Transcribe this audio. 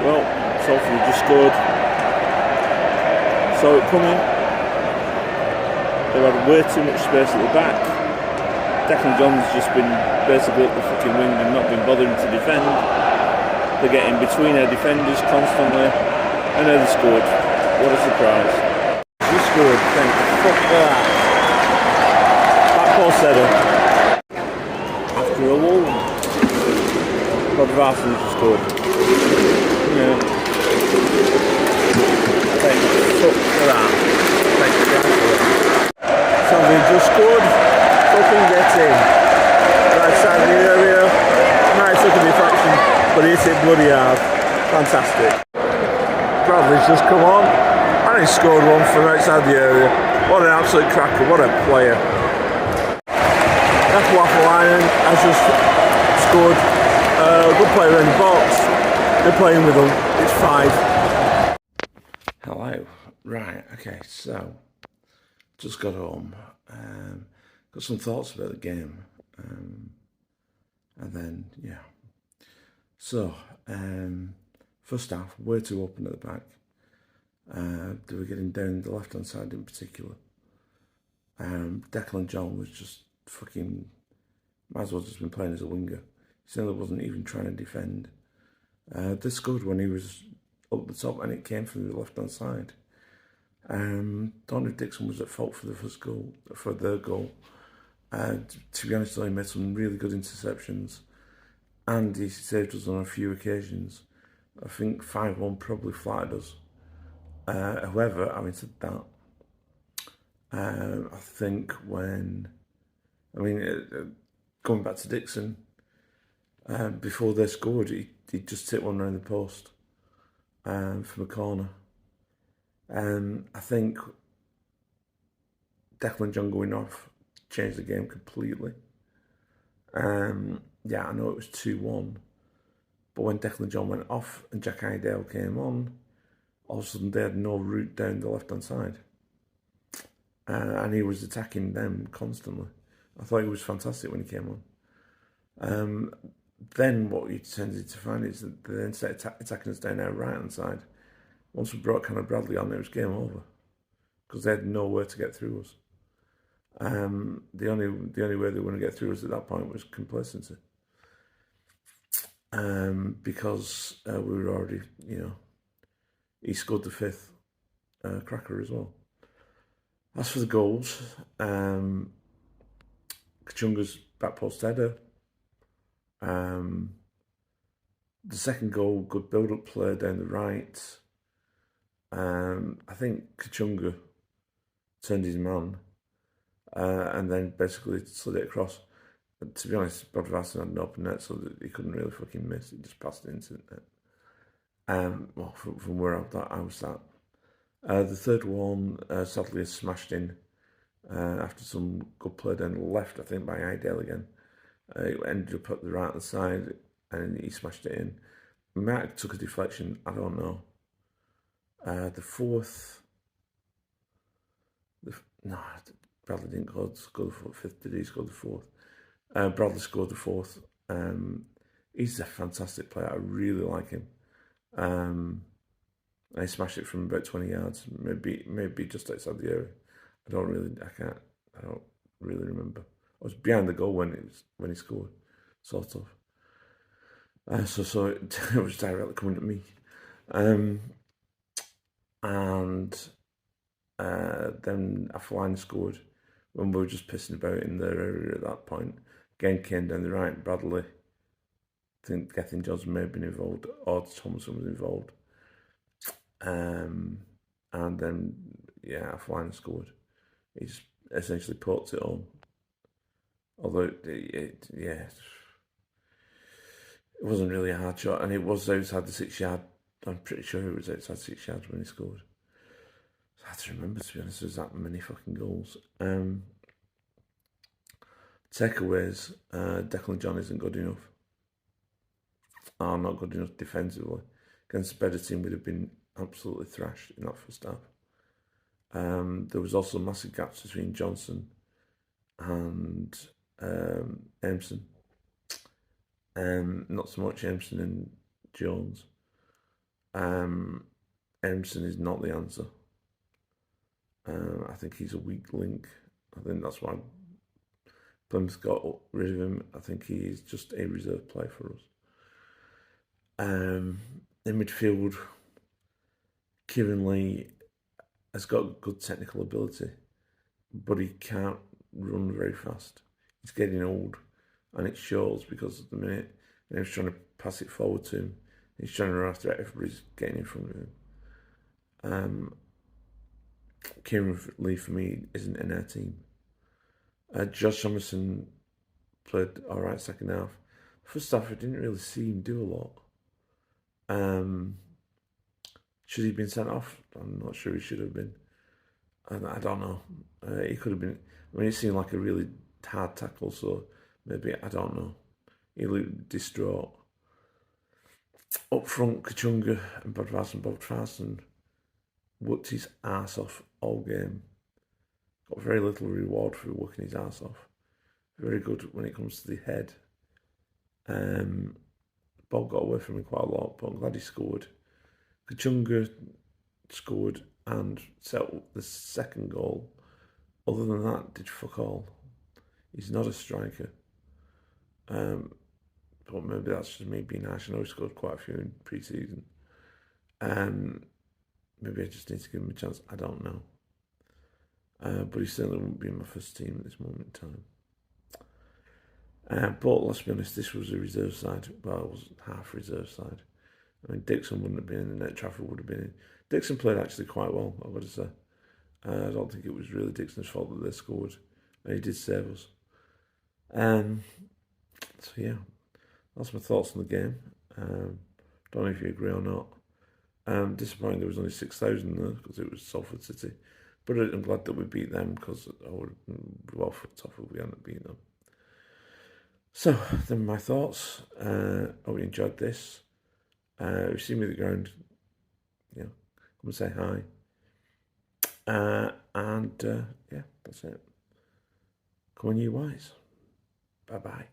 Well, Salford just scored. Saw it coming. They've had way too much space at the back. Declan John's just been basically at the fucking wing and not been bothering to defend. They're getting between their defenders constantly, and then they scored. What a surprise. He scored, thank fuck for that. Back post header. After a lull. BWFC just scored. Yeah. Thank fuck for that. Thank you guys for that. Somebody just scored. Fucking get in. Right side of the area. Nice looking deflection, but he hit it bloody hard. Fantastic. Bradley's just come on and he scored one from outside the area. What an absolute cracker, what a player. That's Waffle has just scored. Good player in the box. They're playing with them. It's 5. Hello. Right, okay, so just got home. Got some thoughts about the game. And then, yeah. So, first half, way too open at the back. They were getting down the left-hand side in particular. Declan John was just fucking, might as well just been playing as a winger. He certainly wasn't even trying to defend. They scored when he was up the top and it came from the left-hand side. Donald Dixon was at fault for the first goal, for their goal. To be honest, he made some really good interceptions and he saved us on a few occasions. I think 5-1 probably flattered us. However, having said that, I think going back to Dixon, before they scored, he just hit one around the post from a corner. I think Declan John going off changed the game completely. Yeah, I know it was 2-1, but when Declan John went off and Jack Idale came on, all of a sudden they had no route down the left-hand side. And he was attacking them constantly. I thought he was fantastic when he came on. Then what you tended to find is that they then started attacking us down our right-hand side. Once we brought Conor Bradley on, it was game over. Because they had nowhere to get through us. The only way they were going to get through us at that point was complacency. Because we were already, he scored the 5th cracker as well. As for the goals, Kachunga's back post header. The second goal, good build-up play down the right. I think Kachunga turned his man and then basically slid it across. But to be honest, BWFC had an open net, so that he couldn't really fucking miss. He just passed it into the net. Well, from where I was sat. The third one, sadly, is smashed in after some good play down the left, I think, by Idale again. It ended up at the right-hand side, and he smashed it in. Mac took a deflection, I don't know. The fourth... Bradley didn't score the 5th, did he? Scored the 4th. Bradley scored the 4th. He's a fantastic player, I really like him. I smashed it from about 20 yards, maybe just outside the area. I don't really remember. I was behind the goal when he scored, sort of. So it was directly coming at me. Then Affeline scored when we were just pissing about in their area at that point. Again came down the right, Bradley. I think Gethin Johnson may have been involved, or Thompson was involved. And then, yeah, Affeline scored. He just essentially poked it on. Although, it wasn't really a hard shot, and it was outside the 6 yard. I'm pretty sure it was outside 6 yards when he scored. It's hard to remember, to be honest, there's that many fucking goals. Takeaways, Declan John isn't good enough. Not good enough defensively. Against a better team, would have been absolutely thrashed in that first half. There was also massive gaps between Johnson and Aimson. Not so much Aimson and Jones. Emerson is not the answer. I think he's a weak link. I think that's why Plymouth got rid of him. I think he is just a reserve play for us. In midfield, Kieran Lee has got good technical ability, but he can't run very fast. He's getting old, and it shows because at the minute he's trying to pass it forward to him. He's trying to run after it. Everybody's getting in front of him. Kieran Lee for me isn't in our team. Josh Emerson played all right second half. First half, I didn't really see him do a lot. Should he have been sent off? I'm not sure he should have been. I don't know. He could have been. I mean, it seemed like a really hard tackle, so maybe, I don't know. He looked distraught. Up front, Kachunga and Bodvarsson worked his arse off all game. Got very little reward for working his arse off. Very good when it comes to the head. Ball got away from him quite a lot, but I'm glad he scored. Kachunga scored and set up the second goal. Other than that, did fuck all. He's not a striker. But maybe that's just me being harsh. I know he scored quite a few in pre-season. Maybe I just need to give him a chance. I don't know. But he certainly wouldn't be in my first team at this moment in time. But let's be honest, this was a reserve side. Well, it was half reserve side. I mean, Dixon wouldn't have been in, and Trafford would have been in. Dixon played actually quite well, I've got to say. I don't think it was really Dixon's fault that they scored. He did save us. So yeah, that's my thoughts on the game. Don't know if you agree or not. Disappointing there was only 6,000 there because it was Salford City. But I'm glad that we beat them because I would have been well fucked off if we hadn't beaten them. So, then my thoughts. Hope you enjoyed this. If you see me at the ground, come and say hi. Yeah, that's it. Come on, you wise. Bye-bye.